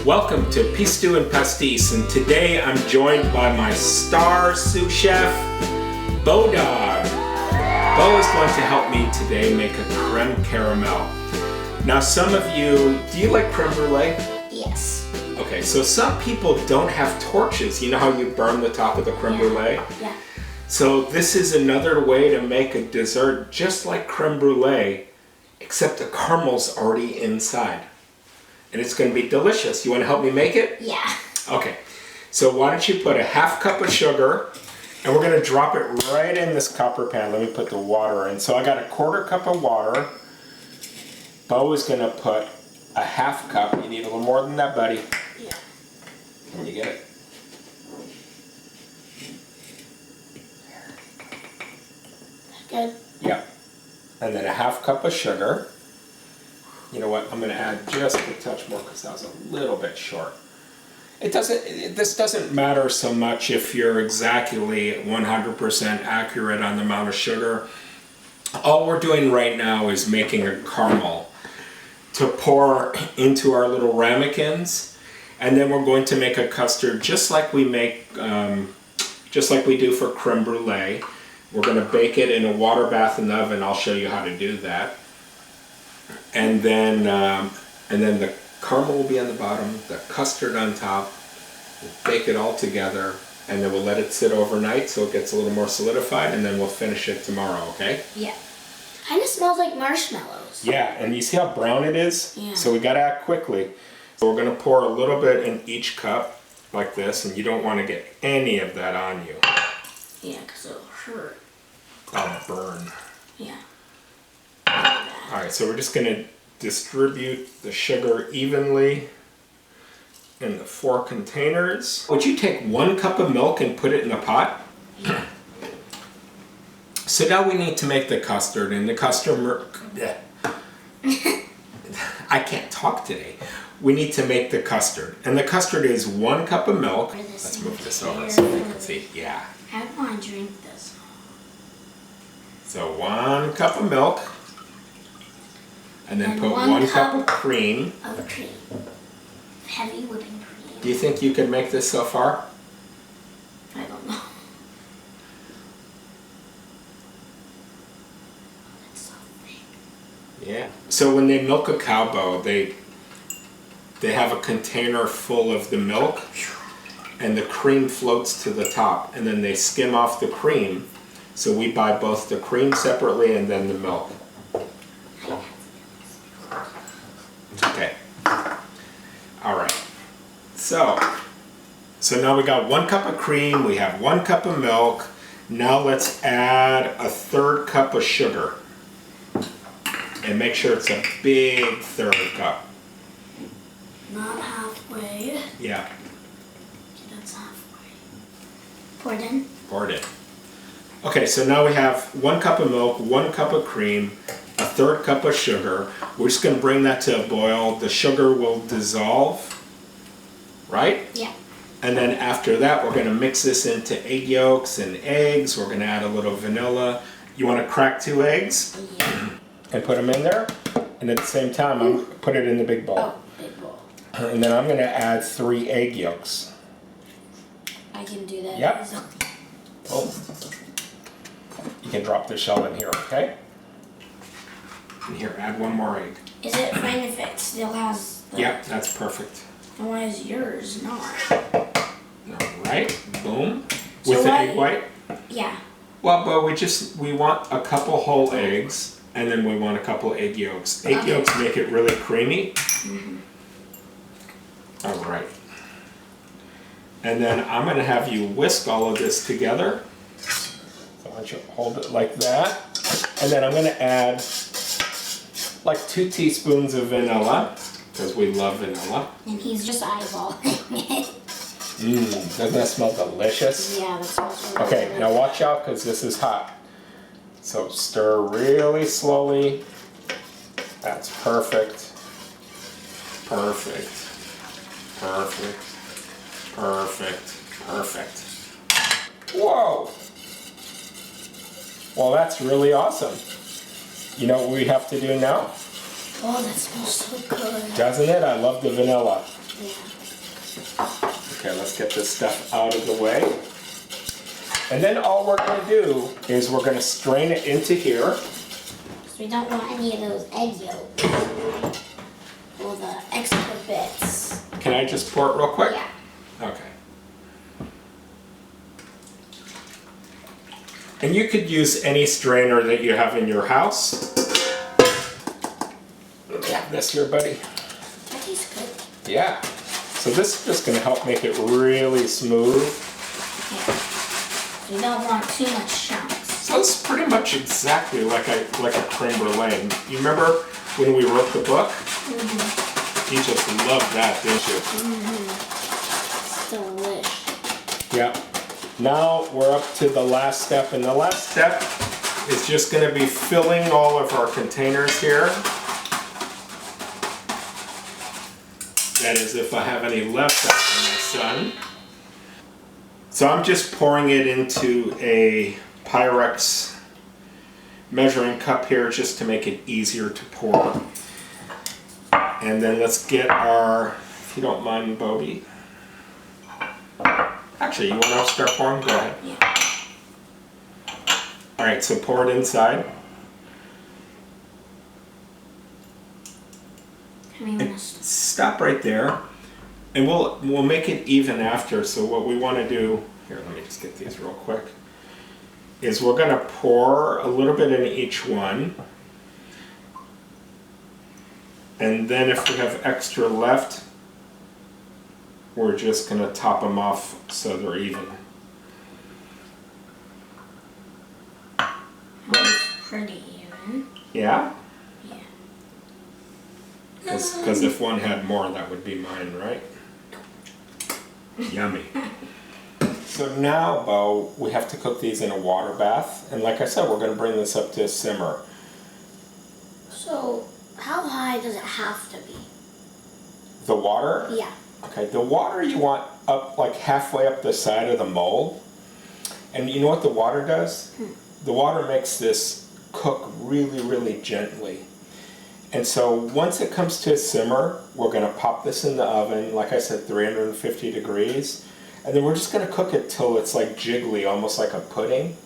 Welcome to Peace Stew and Pastis, and today I'm joined by my star sous chef, Bo Dog. Bo is going to help me today make a creme caramel. Now some of you, do you like creme brulee? Yes. Okay, so some people don't have torches. You know how you burn the top of the creme brulee? Yeah. So this is another way to make a dessert just like creme brulee, except the caramel's already inside. And it's going to be delicious. You want to help me make it? Yeah. Okay, so why don't you put a half cup of sugar, and we're going to drop it right in this copper pan. Let me put the water in. So I got a quarter cup of water. Bo is going to put a half cup. You need a little more than that, buddy. Yeah. Can you get it? Good. Yeah. And then a half cup of sugar. You know what? I'm going to add just a touch more because that was a little bit short. This doesn't matter so much if you're exactly 100% accurate on the amount of sugar. All we're doing right now is making a caramel to pour into our little ramekins, and then we're going to make a custard just like we make, just like we do for creme brulee. We're going to bake it in a water bath in the oven. I'll show you how to do that. And then the caramel will be on the bottom, the custard on top. We'll bake it all together, and then we'll let it sit overnight so it gets a little more solidified, and then we'll finish it tomorrow, okay? Yeah. Kind of smells like marshmallows. Yeah, and you see how brown it is? Yeah. So we got to act quickly. So we're going to pour a little bit in each cup like this, and you don't want to get any of that on you. Yeah, because it'll hurt. I'll burn. Yeah. Alright, so we're just going to distribute the sugar evenly in the 4 containers. Would you take 1 cup of milk and put it in a pot? Yeah. So now we need to make the custard, and the custard... I can't talk today. We need to make the custard, and the custard is 1 cup of milk. Let's move this over so you can see. Yeah. How do I drink this? So 1 cup of milk. And then put 1 cup of cream. Of cream. Heavy whipping cream. Do you think you can make this so far? I don't know. It's so thick. Yeah. So when they milk a cow, Bo, they have a container full of the milk, and the cream floats to the top, and then they skim off the cream. So we buy both the cream separately and then the milk. Okay. All right. So now we got 1 cup of cream, we have 1 cup of milk. Now let's add a 1/3 cup of sugar. And make sure it's a big 1/3 cup. Not halfway. Yeah. Okay, that's halfway. Pour it in. Pour it in. Okay, so now we have 1 cup of milk, 1 cup of cream, a 1/3 cup of sugar. We're just going to bring that to a boil. The sugar will dissolve, right? Yeah. And then after that, we're going to mix this into egg yolks and eggs. We're going to add a little vanilla. You want to crack 2 eggs? Yeah. And put them in there. And at the same time, I'm going to put it in the big bowl. Oh, big bowl. And then I'm going to add 3 egg yolks. I can do that. Yep. Oh. You can drop the shell in here, okay? And here, add 1 more egg. Is it fine if it still has the... Yeah, that's perfect. And why is yours not? Alright, boom. So With the what- egg white? Yeah. Well, but we want a couple whole eggs, and then we want a couple egg yolks. Egg yolks make it really creamy. Mm-hmm. Alright. And then I'm going to have you whisk all of this together. So I want you to hold it like that. And then I'm going to add like 2 teaspoons of vanilla, because we love vanilla. And he's just eyeballing it. Doesn't that smell delicious? Yeah, that smells really Okay, good. now watch out because this is hot. So stir really slowly. That's perfect. Perfect. Perfect. Perfect. Perfect. Whoa! Well, that's really awesome. You know what we have to do now? Oh, that smells so good. Doesn't it? I love the vanilla. Yeah. Okay, let's get this stuff out of the way. And then all we're going to do is we're going to strain it into here. So we don't want any of those egg yolks or the extra bits. Can I just pour it real quick? Yeah. Okay. And you could use any strainer that you have in your house. Let me have this here, buddy. That tastes good. Yeah. So this is just going to help make it really smooth. Yeah. We don't want too much chunks. So it's pretty much exactly like a creme brulee. You remember when we wrote the book? Mm-hmm. You just loved that, didn't you? Mm-hmm. It's delicious. Yeah. Now we're up to the last step, and the last step is just going to be filling all of our containers here. That is, if I have any left after my son. So I'm just pouring it into a Pyrex measuring cup here just to make it easier to pour. And then let's get our, if you don't mind, Bobby. Actually, you want to start pouring? Go ahead. Yeah. All right, so pour it inside. And stop right there, and we'll make it even after. So what we want to do here, let me just get these real quick, is we're going to pour a little bit in each one, and then if we have extra left, we're just going to top them off so they're even. That's pretty even. Yeah? Yeah. Because if one had more, that would be mine, right? Yummy. So now, Bo, we have to cook these in a water bath. And like I said, we're going to bring this up to a simmer. So, how high does it have to be? The water? Yeah. Okay, the water you want up like halfway up the side of the mold. And you know what the water does? The water makes this cook really, really gently. And so once it comes to a simmer, we're going to pop this in the oven, like I said, 350 degrees. And then we're just going to cook it till it's like jiggly, almost like a pudding.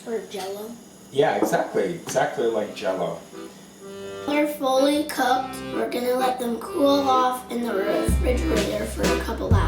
Or Jell-O. Yeah, exactly like Jell-O. When they're fully cooked, we're gonna let them cool off in the refrigerator for a couple hours.